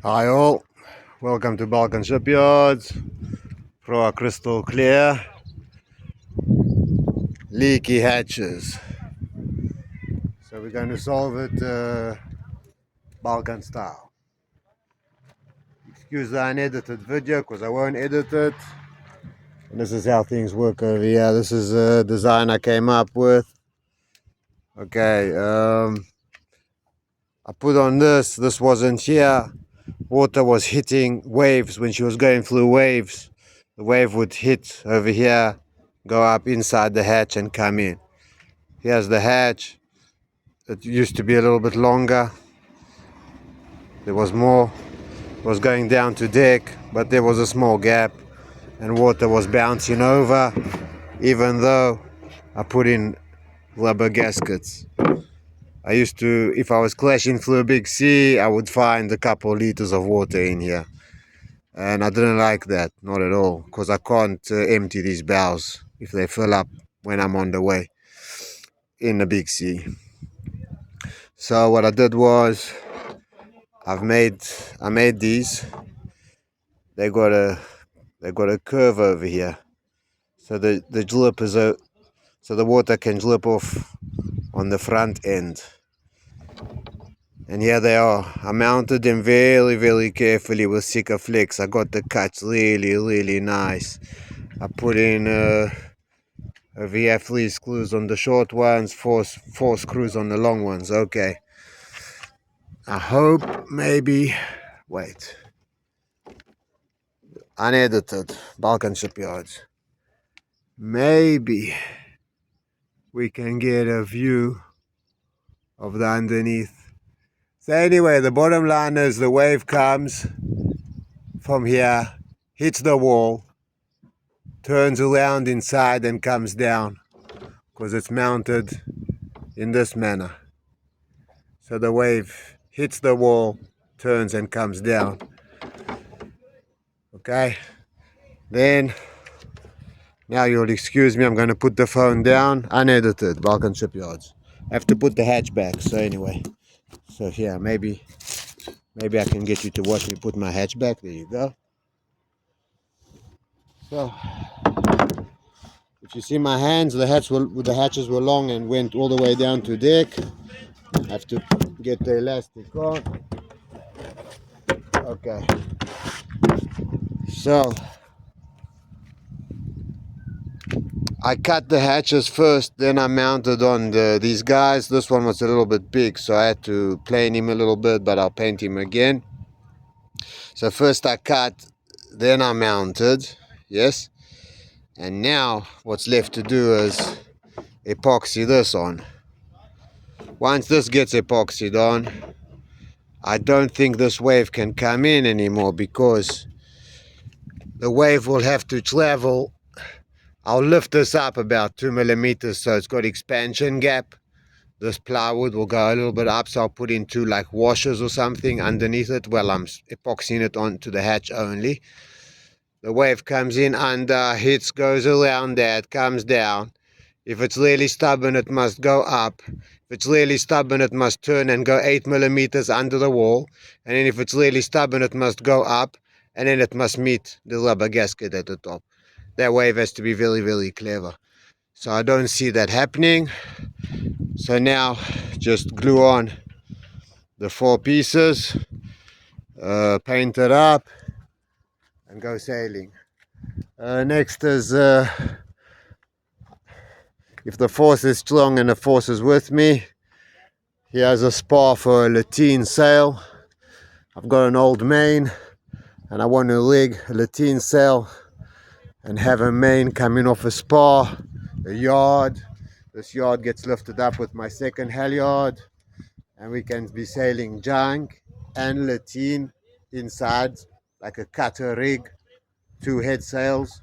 Hi all, welcome to Balkan Shipyards. Proa crystal clear, leaky hatches. So we're going to solve it Balkan style. Excuse the unedited video because I won't edit it. And this is how things work over here. This is a design I came up with. Okay, I put on this wasn't here. Water was hitting waves when she was going through waves. The wave would hit over here, go up inside the hatch and come in. Here's the hatch. It used to be a little bit longer. There was more. It was going down to deck, but there was a small gap and water was bouncing over, even though I put in rubber gaskets. I used to, if I was crashing through a big sea, I would find a couple liters of water in here. And I didn't like that, not at all, because I can't empty these bows if they fill up when I'm on the way in the big sea. So what I did was I made these. They got a curve over here, so the drip is so the water can drip off on the front end. And here they are. I mounted them very carefully with Sikaflex. I got the cuts really nice. I put in a VF3 screws on the short ones, four screws on the long ones. Okay. I hope maybe wait. Unedited Balkan Shipyards. Maybe we can get a view of the underneath. So anyway, the bottom line is the wave comes from here, hits the wall, turns around inside and comes down because it's mounted in this manner. So the wave hits the wall, turns and comes down. Okay, then now you'll excuse me, I'm going to put the phone down. Unedited Balkan Shipyards. I have to put the hatch back. So anyway, so here maybe I can get you to watch me put my hatch back. There you go. So if you see my hands, the hatches were long and went all the way down to deck. I have to get the elastic on. Okay. So I cut the hatches first, then I mounted on these guys. This one was a little bit big, so I had to plane him a little bit, but I'll paint him again. So first I cut, then I mounted, yes. And now what's left to do is epoxy this on. Once this gets epoxied on, I don't think this wave can come in anymore because the wave will have to travel. I'll lift this up about 2 millimeters so it's got expansion gap. This plywood will go a little bit up, so I'll put in two like washers or something underneath it while I'm epoxying it onto the hatch only. The wave comes in under, hits, goes around that, comes down. If it's really stubborn, it must go up. If it's really stubborn, it must turn and go 8 millimeters under the wall. And then if it's really stubborn, it must go up. And then it must meet the rubber gasket at the top. That wave has to be very clever. So I don't see that happening. So now just glue on the 4 pieces, paint it up, and go sailing. Next is if the force is strong and the force is with me, here's a spar for a lateen sail. I've got an old main and I want to rig a lateen sail and have a main coming off a spar, a yard. This yard gets lifted up with my second halyard and we can be sailing junk and lateen inside like a cutter rig, 2 head sails.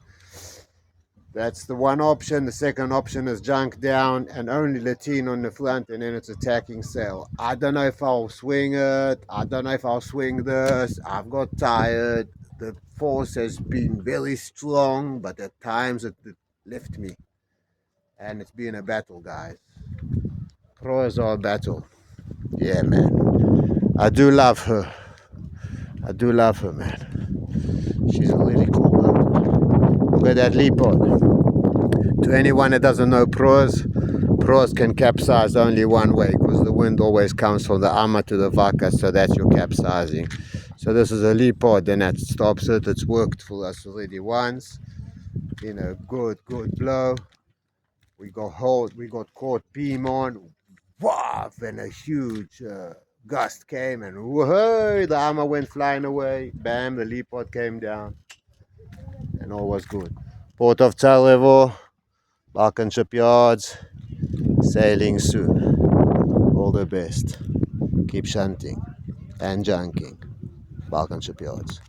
That's the one option. The second option is junk down and only lateen on the front, and then it's attacking sail. I don't know if I'll swing it. I don't know if I'll swing this. I've got tired. The force has been very strong, but at times it left me. And it's been a battle, guys. Proas are a battle. Yeah, man. I do love her. I do love her, man. She's a really cool boat. Look at that leapod. To anyone that doesn't know Proas, Proas can capsize only one way because the wind always comes from the ama to the vaka, so that's your capsizing. So this is a leapod, and that stops it. It's worked for us already once. In a good blow. We got caught beam on, wow, and a huge gust came, and whoa, the armor went flying away. Bam, the leapod came down, and all was good. Port of Sarajevo, Balkan Shipyards, sailing soon. All the best. Keep shunting and junking. Balkan Shipyards.